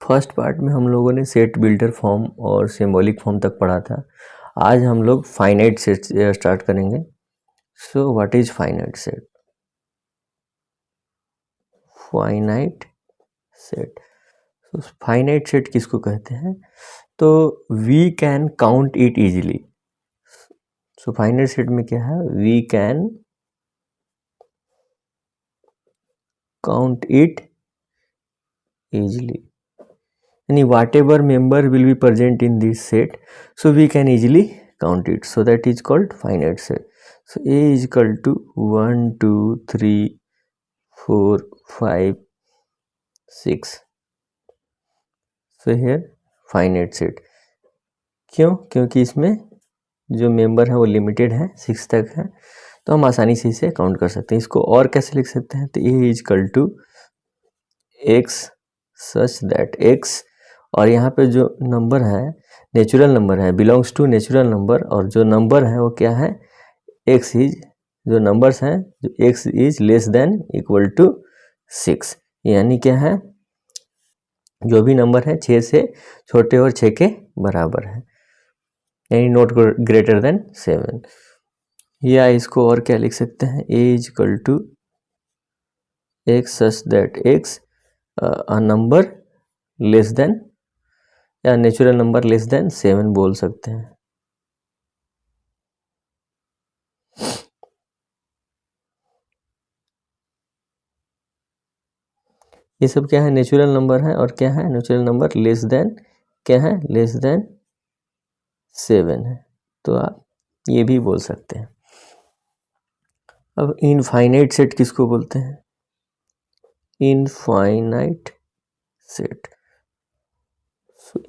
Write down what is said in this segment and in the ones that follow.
First part में हम लोगों ने सेट बिल्डर फॉर्म और सिंबॉलिक फॉर्म तक पढ़ा था। आज हम लोग फाइनाइट सेट स्टार्ट करेंगे। So what is finite set? Finite set, तो फाइनाइट सेट किसको कहते हैं? तो we can count it easily. So finite set में क्या है? We can count it easily, यानी whatever member will be present in this set, so we can easily count it, so that is called finite set. So a is equal to 1 2 3 4 5 6. so here finite set. क्यों? क्योंकि इसमें जो member है वो limited है, 6 तक है, तो हम आसानी से इसे काउंट कर सकते हैं। इसको और कैसे लिख सकते हैं? तो a is equal to x such that x, और यहाँ पे जो नंबर है नेचुरल नंबर है, बिलोंग्स टू नेचुरल नंबर, और जो नंबर है वो क्या है? x इज, जो नंबर्स हैं जो x is less than equal to 6, यानी क्या है? जो भी नंबर है 6 से छोटे और 6 के बराबर है, यानी नॉट ग्रेटर देन 7। या इसको और क्या लिख सकते हैं? a is equal to x such that x a number less than, या नेचुरल नंबर लेस देन 7 बोल सकते हैं। ये सब क्या है? नेचुरल नंबर है, और क्या है? नेचुरल नंबर लेस देन, क्या है? लेस देन 7 है, तो आप ये भी बोल सकते हैं। अब इनफाइनाइट सेट किसको बोलते हैं? Infinite set.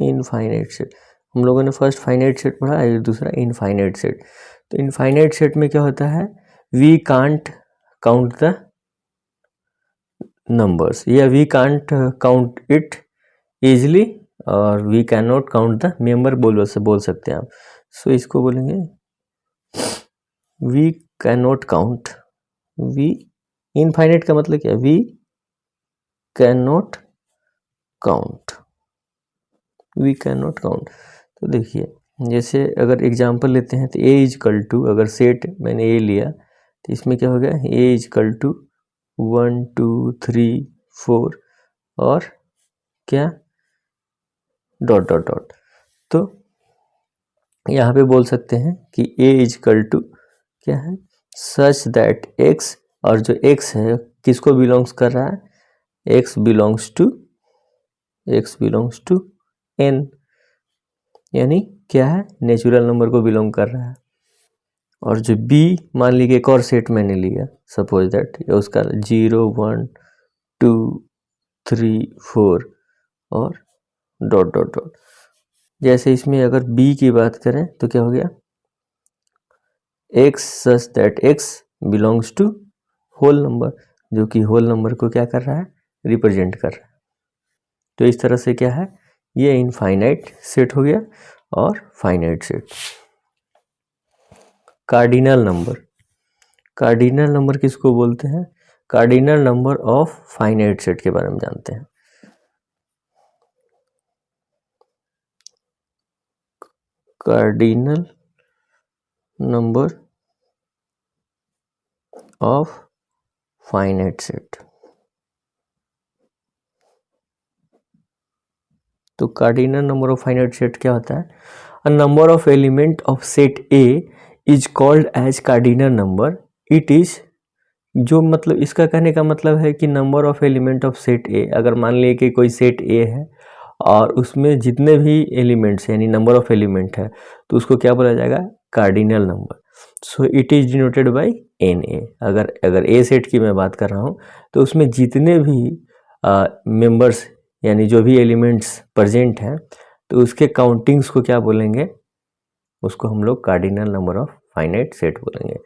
इनफाइनाइट सेट हम लोगों ने फर्स्ट फाइनाइट सेट पढ़ा है, दूसरा इनफाइनाइट सेट। तो इनफाइनाइट सेट में क्या होता है? We can't count the numbers, या we can't count it easily, और we can not count the member बोल सकते हैं आप। सो इसको बोलेंगे we can not count. We infinite का मतलब क्या है? We can not count, we can not count. तो देखिए, जैसे अगर एग्जांपल लेते हैं तो a इज इक्वल टू, अगर सेट मैंने a लिया तो इसमें क्या हो गया? a इज इक्वल टू 1 2 3 4 और क्या? Dot dot dot. तो यहाँ पे बोल सकते हैं कि a इज इक्वल टू क्या है? सच दैट x, और जो x है किसको बिलोंग्स कर रहा है? x बिलोंग्स टू n, यानी क्या है? नेचुरल नंबर को बिलोंग कर रहा है। और जो b, मान लीजिए एक और सेट मैंने लिया, सपोज दैट उसका 0 1 2 3 4 और डॉट डॉट डॉट। जैसे इसमें अगर b की बात करें तो क्या हो गया? x such that x belongs to whole number, जो कि होल नंबर को क्या कर रहा है? रिप्रेजेंट कर रहा है। तो इस तरह से क्या है? ये इनफाइनाइट सेट हो गया और finite set. Cardinal number, cardinal number किसको बोलते हैं? Cardinal number of finite set के बारे में जानते हैं। Cardinal number of finite set. तो cardinal number of finite set क्या होता है? A number of element of set A is called as cardinal number. It is, जो मतलब इसका कहने का मतलब है कि number of element of set A, अगर मान लिए कि कोई सेट ए है और उसमें जितने भी एलिमेंट्स यानी नंबर ऑफ एलिमेंट है, तो उसको क्या बोला जाएगा? Cardinal number. So it is denoted by n A. अगर ए सेट की मैं बात कर रहा हूँ तो उसमें जितने भी मेंबर्स यानी जो भी एलिमेंट्स प्रेजेंट हैं, तो उसके काउंटिंग्स को क्या बोलेंगे? उसको हम लोग cardinal number of finite set बोलेंगे।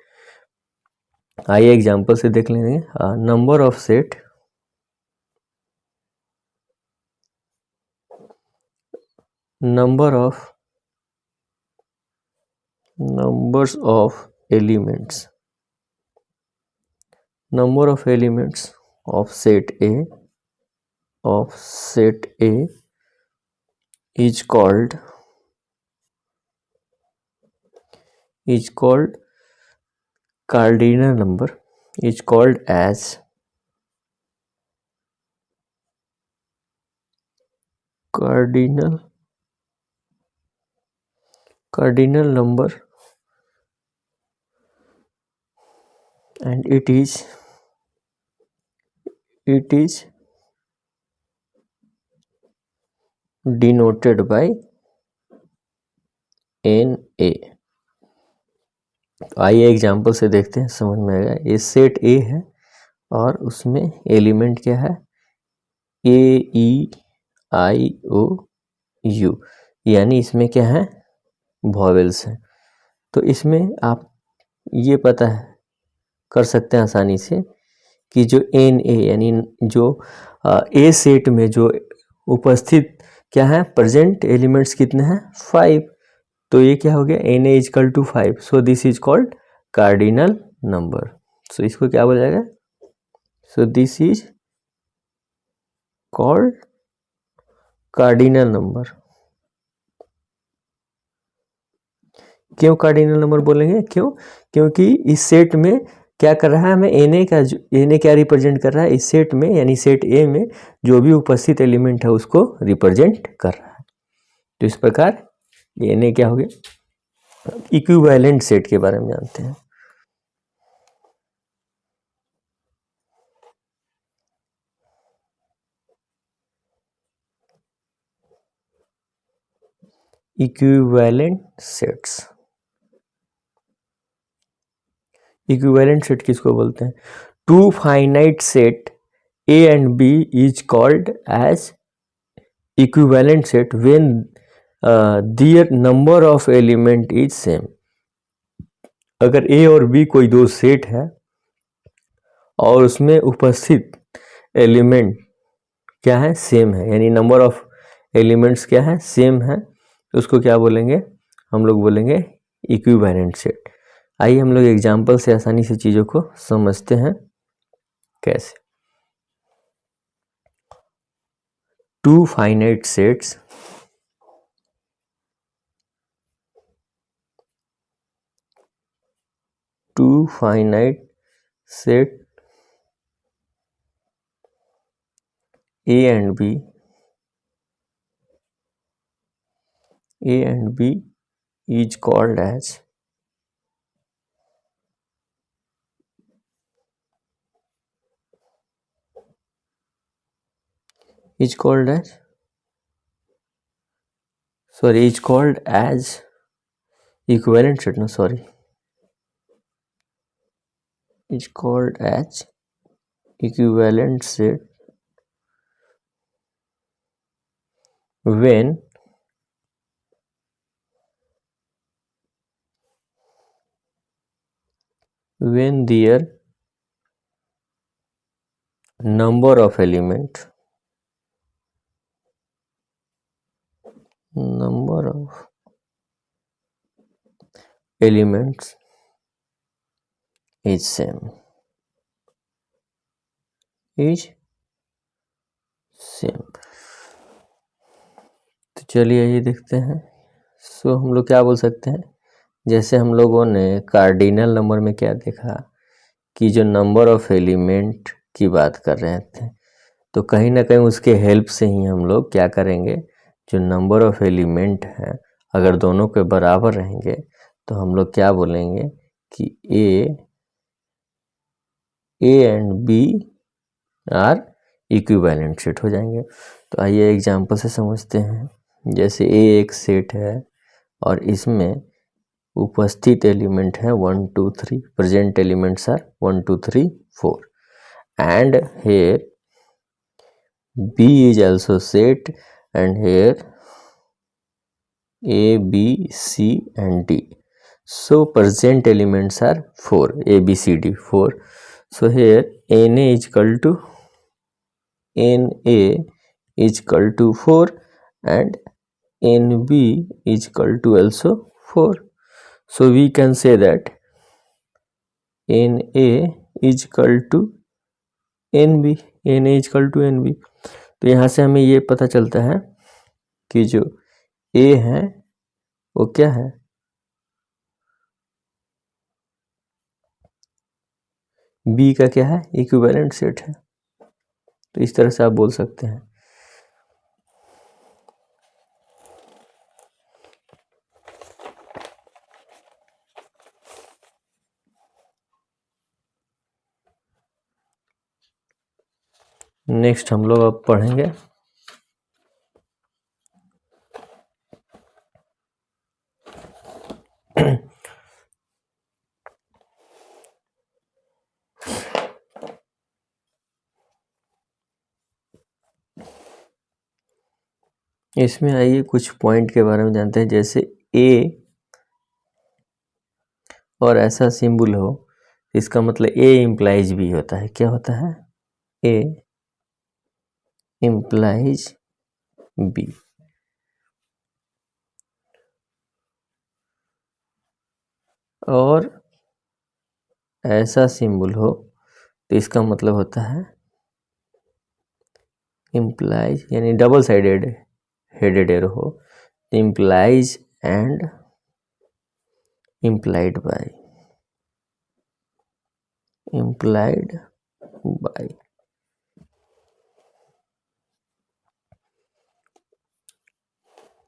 आइए एग्जांपल से देख लेंगे। Number of set, numbers of elements, number of elements of set A is called cardinal number, is called as cardinal number, and it is denoted by Na। आइए example से देखते हैं, समझ में आएगा। ये सेट ए है और उसमें एलिमेंट क्या है, ए ई आई ओ यू, यानी इसमें क्या है, वॉवेल्स हैं। तो इसमें आप ये पता है कर सकते हैं आसानी से कि जो एन ए यानी जो ए सेट में जो उपस्थित क्या है, प्रेजेंट एलिमेंट्स कितने हैं, 5। तो ये क्या हो गया, n A equal to 5, so this is called cardinal number. So इसको क्या बोला जाएगा, so this is called cardinal number. क्यों कार्डिनल नंबर बोलेंगे, क्यों, क्योंकि इस सेट में क्या कर रहा है, हमें एन ए क्या रिप्रेजेंट कर रहा है, इस सेट में यानी सेट ए में जो भी उपस्थित एलिमेंट है उसको रिप्रेजेंट कर रहा है। तो इस प्रकार एन ए क्या हो गया। इक्विवेलेंट सेट के बारे में जानते हैं। इक्विवेलेंट सेट्स, इक्विवेलेंट सेट किसको बोलते हैं, two finite set A and B is called as equivalent set when their number of element is same. अगर ए और बी कोई दो सेट है और उसमें उपस्थित एलिमेंट क्या है, सेम है, यानी नंबर ऑफ एलिमेंट्स क्या है, सेम है, तो उसको क्या बोलेंगे, हम लोग बोलेंगे इक्विवेलेंट सेट। आइए हम लोग एग्जाम्पल से आसानी से चीज़ों को समझते हैं कैसे। Two finite sets set A and B is called as equivalent set, no, sorry, it's called as equivalent set when their number of elements is same, तो चलिए ये देखते हैं। सो हम लोग क्या बोल सकते हैं, जैसे हम लोगों ने कार्डिनल नंबर में क्या देखा कि जो नंबर ऑफ एलिमेंट की बात कर रहे थे, तो कहीं ना कहीं उसके हेल्प से ही हम लोग क्या करेंगे, जो नंबर ऑफ एलिमेंट है अगर दोनों के बराबर रहेंगे तो हम लोग क्या बोलेंगे कि A and B are equivalent set हो जाएंगे। तो आइए एग्जांपल से समझते हैं। जैसे ए एक सेट है और इसमें उपस्थित एलिमेंट है 1 2 3, present elements are 1 2 3 4, and here B is also set, and here A, B, C and D. So present elements are 4, A, B, C, D, 4. So here Na is equal to 4 and Nb is equal to also 4. So we can say that Na is equal to Nb, Na is equal to Nb. तो यहाँ से हमें ये पता चलता है कि जो ए है वो क्या है, बी का क्या है, इक्विवेलेंट सेट है। तो इस तरह से आप बोल सकते हैं। नेक्स्ट हम लोग अब पढ़ेंगे इसमें आइए कुछ पॉइंट के बारे में जानते हैं। जैसे ए और ऐसा सिंबल हो, इसका मतलब ए इम्प्लाइज बी होता है। क्या होता है, ए इम्प्लाइज बी। और ऐसा सिंबल हो तो इसका मतलब होता है इम्प्लाइज, यानी डबल साइडेड हेडेड एरो हो, implies and implied by, implied by.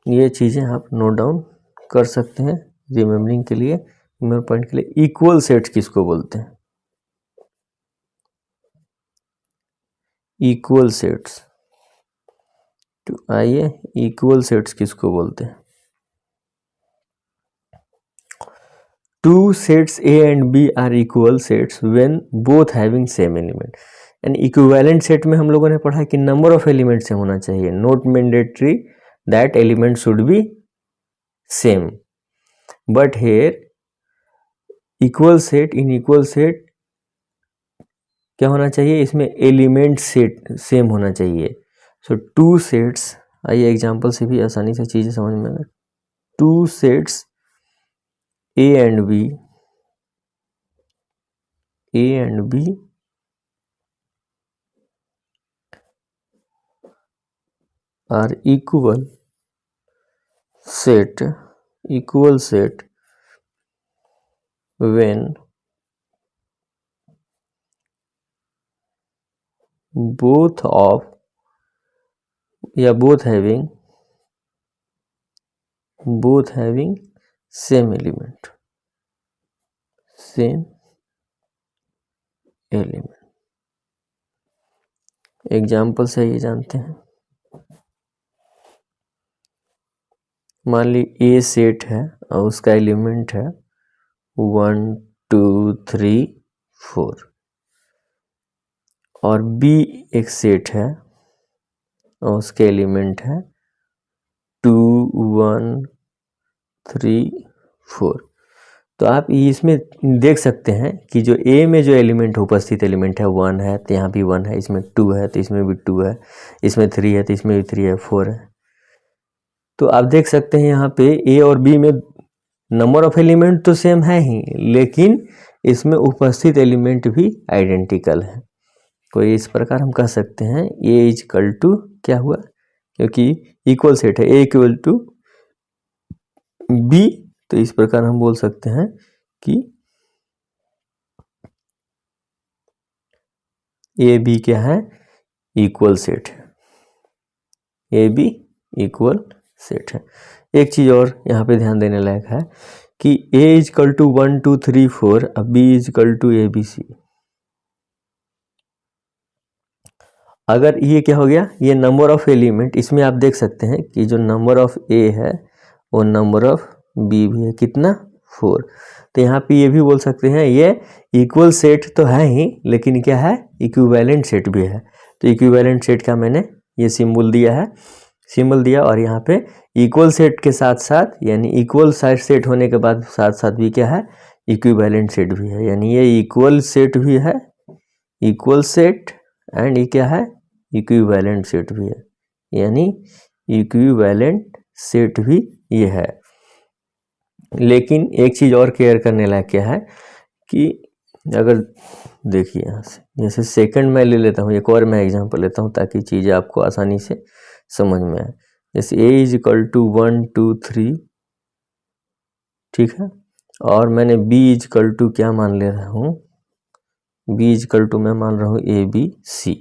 ये चीजें आप नोट डाउन कर सकते हैं रिमेम्बरिंग के लिए, रिमेम्बर पॉइंट के लिए। इक्वल सेट्स किसको बोलते हैं, इक्वल सेट्स। तो आइए इक्वल सेट्स किसको बोलते हैं। Two sets A and B are equal sets when both having same element. यानी इक्विवेलेंट सेट में हम लोगों ने पढ़ा कि नंबर ऑफ एलिमेंट से होना चाहिए, not mandatory that element should be same, but here equal set, in equal set क्या होना चाहिए, इसमें एलिमेंट सेट सेम होना चाहिए। सो टू सेट्स, आइए एग्जांपल से भी आसानी से चीजें समझ में आएंगे। Two sets A and B, A and B are equal set, equal set when both of या both having same element, same element। Example से ये जानते हैं, मान ली ए सेट है और उसका एलिमेंट है 1 2 3 4, और बी एक सेट है और उसके एलिमेंट है 2 1 3 4। तो आप इसमें देख सकते हैं कि जो ए में जो एलिमेंट उपस्थित एलिमेंट है 1 है, तो यहाँ भी 1 है, इसमें 2 है तो इसमें भी 2 है, इसमें 3 है तो इसमें भी 3 है, 4 है। तो आप देख सकते हैं यहाँ पे ए और बी में नंबर ऑफ एलिमेंट तो सेम है ही, लेकिन इसमें उपस्थित एलिमेंट भी आइडेंटिकल है। तो इस प्रकार हम कह सकते हैं ए इज इक्वल टू क्या हुआ, क्योंकि इक्वल सेट है ए इक्वल टू बी, तो इस प्रकार हम बोल सकते हैं कि ए बी क्या है, इक्वल सेट है, ए बी इक्वल सेट है। एक चीज और यहाँ पे ध्यान देने लायक है कि a इज इक्वल टू 1 2 3 4, अब b is equal to a b c. अगर ये क्या हो गया, ये नंबर ऑफ एलिमेंट, इसमें आप देख सकते हैं कि जो नंबर ऑफ ए है वो नंबर ऑफ बी भी है, कितना 4। तो यहाँ पे ये भी बोल सकते हैं ये इक्वल सेट तो है ही, लेकिन क्या है, इक्विवेलेंट सेट भी है। तो इक्विवेलेंट सेट का मैंने ये सिंबल दिया है, सिंबल दिया, और यहाँ पे इक्वल सेट के साथ साथ, यानी इक्वल साइड सेट होने के बाद साथ साथ भी क्या है, इक्विवेलेंट सेट भी है। यानी ये इक्वल सेट भी है, इक्वल सेट, एंड ये क्या है, इक्विवेलेंट सेट भी है, यानी इक्विवेलेंट सेट भी ये है। लेकिन एक चीज और केयर करने लायक क्या है कि अगर देखिए यहाँ से, जैसे सेकंड मैं ले लेता हूँ, एक और मैं एग्जांपल लेता हूँ ताकि चीज़ें आपको आसानी से समझ में आए। जैसे a इज इक्वल टू 1 2 3, ठीक है, और मैंने b इज इक्वल टू क्या मान ले रहा हूँ, b इज इक्वल टू मैं मान रहा हूँ a b c।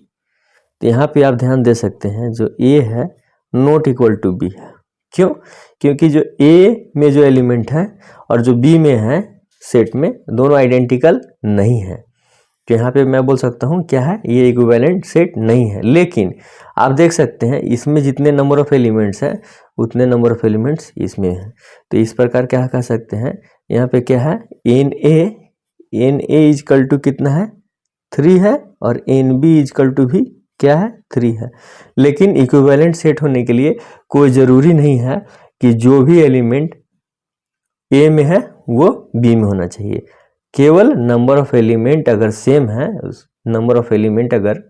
तो यहाँ पे आप ध्यान दे सकते हैं जो a है नॉट इक्वल टू b है। क्यों? क्योंकि जो a में जो एलिमेंट है और जो b में है सेट में, दोनों आइडेंटिकल नहीं है। तो यहाँ पे मैं बोल सकता हूँ क्या है, ये इक्विवेलेंट सेट नहीं है। लेकिन आप देख सकते हैं इसमें जितने नंबर ऑफ एलिमेंट्स हैं उतने नंबर ऑफ एलिमेंट्स इसमें हैं। तो इस प्रकार क्या कह सकते हैं, यहाँ पे क्या है, एन ए इजकल टू कितना है, 3 है, और एन बी इजकल टू भी क्या है, 3 है। लेकिन इक्विवेलेंट सेट होने के लिए कोई ज़रूरी नहीं है कि जो भी एलिमेंट ए में है वो बी में होना चाहिए। केवल नंबर ऑफ एलिमेंट अगर सेम है, नंबर ऑफ एलिमेंट अगर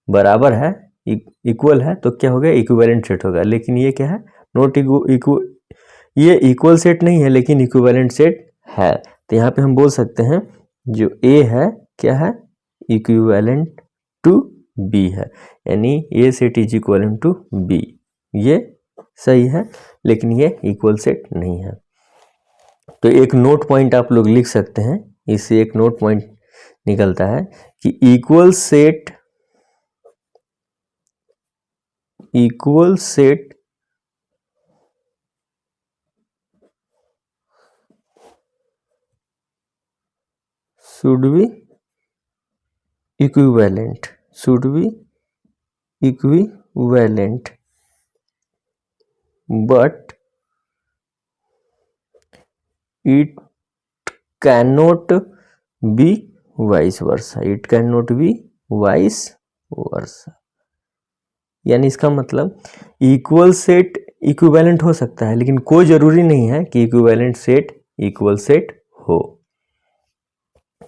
बराबर है, इक्वल है, तो क्या हो गया, इक्विवेलेंट सेट होगा। लेकिन ये क्या है, नॉट ये इक्वल सेट नहीं है लेकिन इक्विवेलेंट सेट है। तो यहाँ पे हम बोल सकते हैं जो ए है क्या है, इक्विवेलेंट टू बी है, यानी A set is equivalent to B. ये सही है लेकिन ये इक्वल सेट नहीं है। तो एक नोट पॉइंट आप लोग लिख सकते हैं, इससे एक नोट पॉइंट निकलता है कि equal set should be equivalent, but it cannot be vice versa, यानी इसका मतलब इक्वल सेट इक्विवेलेंट हो सकता है लेकिन कोई जरूरी नहीं है कि इक्विवेलेंट सेट इक्वल सेट हो।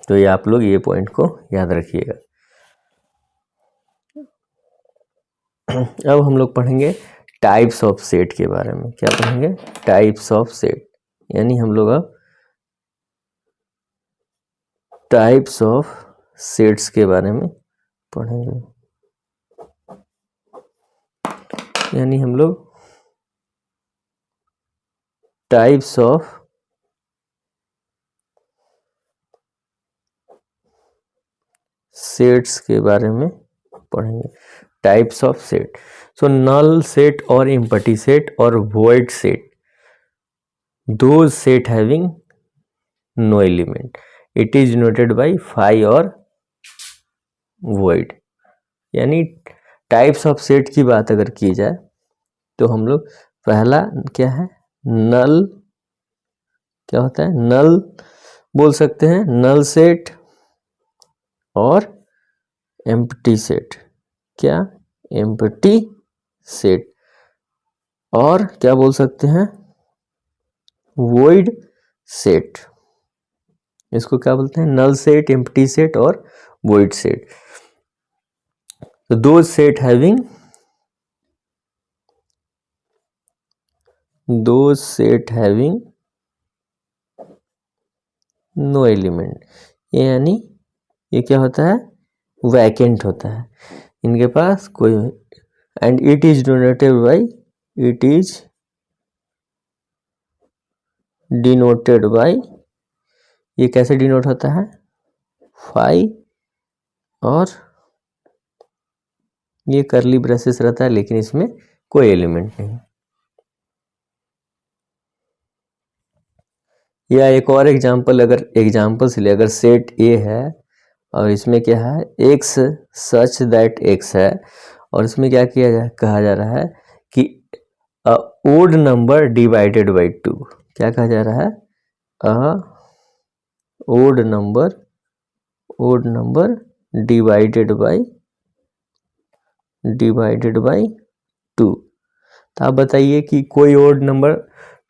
तो ये आप लोग ये पॉइंट को याद रखिएगा। अब हम लोग पढ़ेंगे टाइप्स ऑफ सेट के बारे में। क्या पढ़ेंगे, टाइप्स ऑफ सेट, यानी हम लोग अब टाइप्स ऑफ सेट्स के बारे में पढ़ेंगे। यानी हम लोग टाइप्स ऑफ सेट्स के बारे में पढ़ेंगे। Types of set, so null set और एम्प्टी सेट और void set, those set having no element, it is denoted by phi और void। यानी टाइप्स ऑफ सेट की बात अगर की जाए तो हम लोग पहला क्या है, नल, क्या होता है, नल बोल सकते हैं, नल सेट और एम्प्टी सेट, क्या, एम्प्टी सेट, और क्या बोल सकते हैं, void सेट। इसको क्या बोलते हैं, नल सेट, एम्प्टी सेट और void सेट। तो दो सेट हैविंग नो एलिमेंट, यानी ये क्या होता है, वैकेंट होता है, इनके पास कोई, and it is denoted bye, ये कैसे डिनोट होता है, फाई, और ये करली ब्रेसेस रहता है लेकिन इसमें कोई एलिमेंट नहीं। या एक और एग्जांपल, अगर एग्जांपल से ले, अगर सेट ए है और इसमें क्या है, x सच दैट x है, और इसमें क्या कहा जा रहा है कि ओड नंबर डिवाइडेड बाई 2, क्या कहा जा रहा है, ओड नंबर डिवाइडेड बाई 2। तो आप बताइए कि कोई ओड नंबर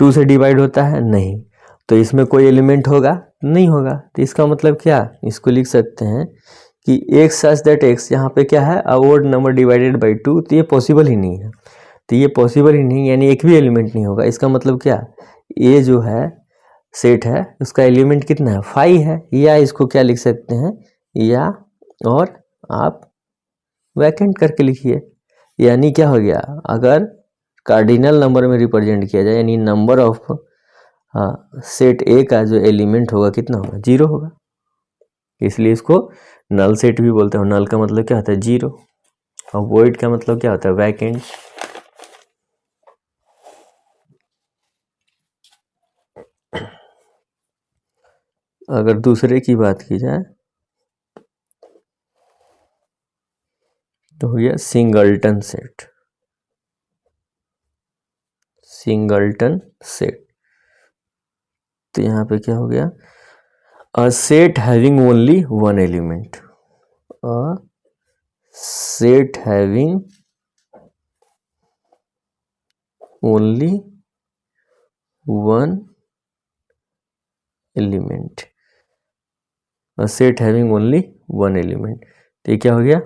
2 से डिवाइड होता है, नहीं, तो इसमें कोई एलिमेंट होगा, नहीं होगा। तो इसका मतलब क्या, इसको लिख सकते हैं कि x सच दैट x, यहाँ पे क्या है, ओड नंबर डिवाइडेड बाई 2, तो ये पॉसिबल ही नहीं है। तो ये पॉसिबल ही नहीं, यानी एक भी एलिमेंट नहीं होगा। इसका मतलब क्या, ये जो है सेट है उसका एलिमेंट कितना है, 5 है। या इसको क्या लिख सकते हैं, या और आप वैकेंट करके लिखिए, यानी क्या हो गया, अगर कार्डिनल नंबर में रिप्रेजेंट किया जाए, यानी नंबर ऑफ सेट ए का जो एलिमेंट होगा कितना होगा, 0 होगा, इसलिए इसको नल सेट भी बोलते हैं। नल का मतलब क्या होता है, 0, और वॉइड का मतलब क्या होता है, वैकेंट। अगर दूसरे की बात की जाए तो हो गया सिंगलटन सेट। सिंगलटन सेट, तो यहाँ पे क्या हो गया, a set having only one element, a set having only one element, a set having only one element, तो ये क्या हो गया,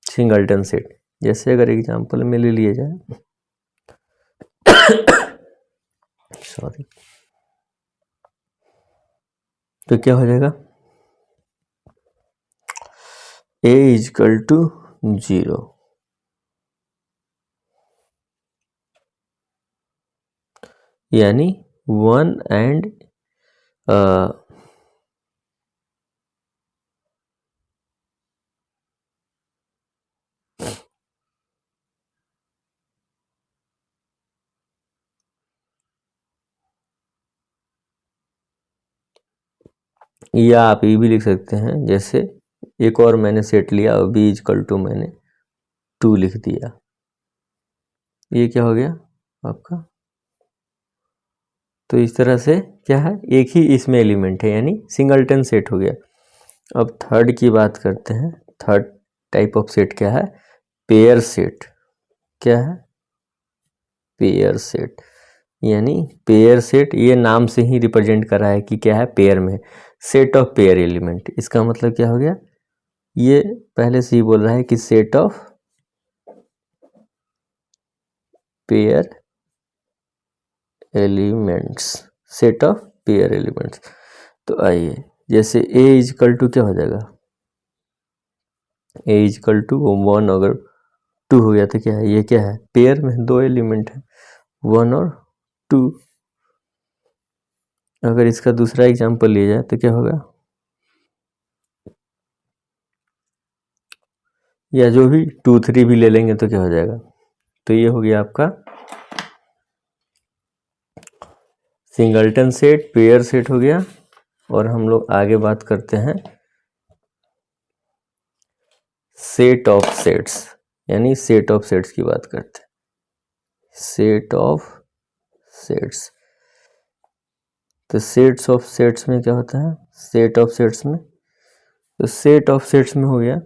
सिंगलटन सेट। जैसे अगर एग्जांपल में ले लिया जाए सॉरी, तो क्या हो जाएगा, a इजकल टू 0, यानी 1 एंड या आप ये भी लिख सकते हैं, जैसे एक और मैंने सेट लिया और b इजकल टू मैंने 2 लिख दिया, ये क्या हो गया आपका, तो इस तरह से क्या है, एक ही इसमें एलिमेंट है, यानी सिंगलटन सेट हो गया। अब थर्ड की बात करते हैं। थर्ड टाइप ऑफ सेट क्या है, पेयर सेट। क्या है, पेयर सेट, यानी पेयर सेट ये नाम से ही रिप्रेजेंट कर रहा है कि क्या है, पेयर में, सेट ऑफ पेयर एलिमेंट। इसका मतलब क्या हो गया, ये पहले से ही बोल रहा है कि set of pair elements, set of pair elements. तो आइए, जैसे a इजकल टू क्या हो जाएगा, a इजकल टू 1, अगर 2 हो गया तो क्या है, ये क्या है, पेयर में 2 एलिमेंट है, 1 और 2। अगर इसका दूसरा एग्जांपल लिया जाए तो क्या होगा, या जो भी 2 3 भी ले लेंगे तो क्या हो जाएगा, तो ये हो गया आपका सिंगलटन सेट, पेयर सेट हो गया। और हम लोग आगे बात करते हैं सेट ऑफ सेट्स, यानी सेट ऑफ सेट्स की बात करते हैं। सेट ऑफ सेट्स, तो सेट्स ऑफ सेट्स में क्या होता है, सेट ऑफ सेट्स में, तो सेट ऑफ सेट्स में हो गया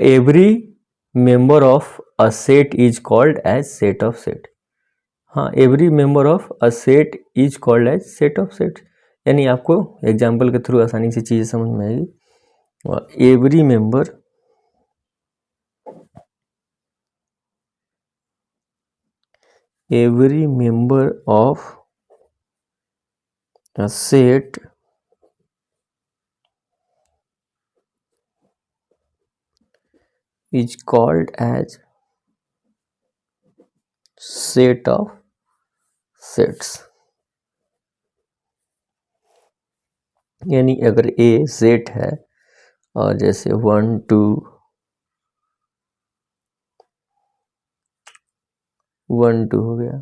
every member of a set is called as set of set. हाँ, every member of a set is called as set of set, यानी आपको एग्जाम्पल के थ्रू आसानी से चीज़ें समझ में आएगी। Every member of a set is called as set of sets, यानी अगर A सेट है और जैसे 1 2 1 2 हो गया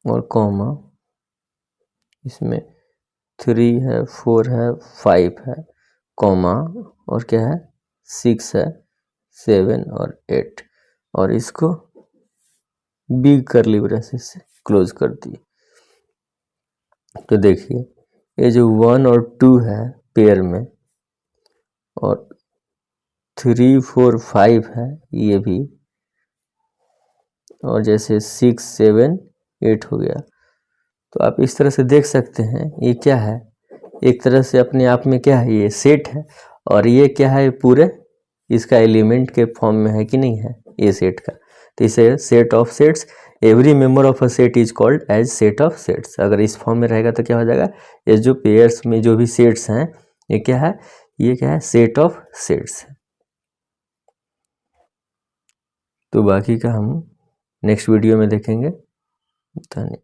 और कॉमा, इसमें 3 है 4 है 5 है, कॉमा, और क्या है 6 है 7 और 8, और इसको बिग करली ब्रेसेस से क्लोज कर दिए। तो देखिए ये जो 1 और 2 है पेयर में, और 3 4 5 है ये भी, और जैसे 6 7 8 हो गया। तो आप इस तरह से देख सकते हैं ये क्या है, एक तरह से अपने आप में क्या है, ये सेट है, और ये क्या है, पूरे इसका एलिमेंट के फॉर्म में है कि नहीं है, ये सेट का। तो इसे set of sets, every member of a set is called as set of sets. अगर इस फॉर्म में रहेगा तो क्या हो जाएगा, ये जो पेयर्स में जो भी सेट्स हैं ये क्या है, ये क्या है, सेट ऑफ सेट्स है। तो बाकी का हम नेक्स्ट वीडियो में देखेंगे। धन्यवाद।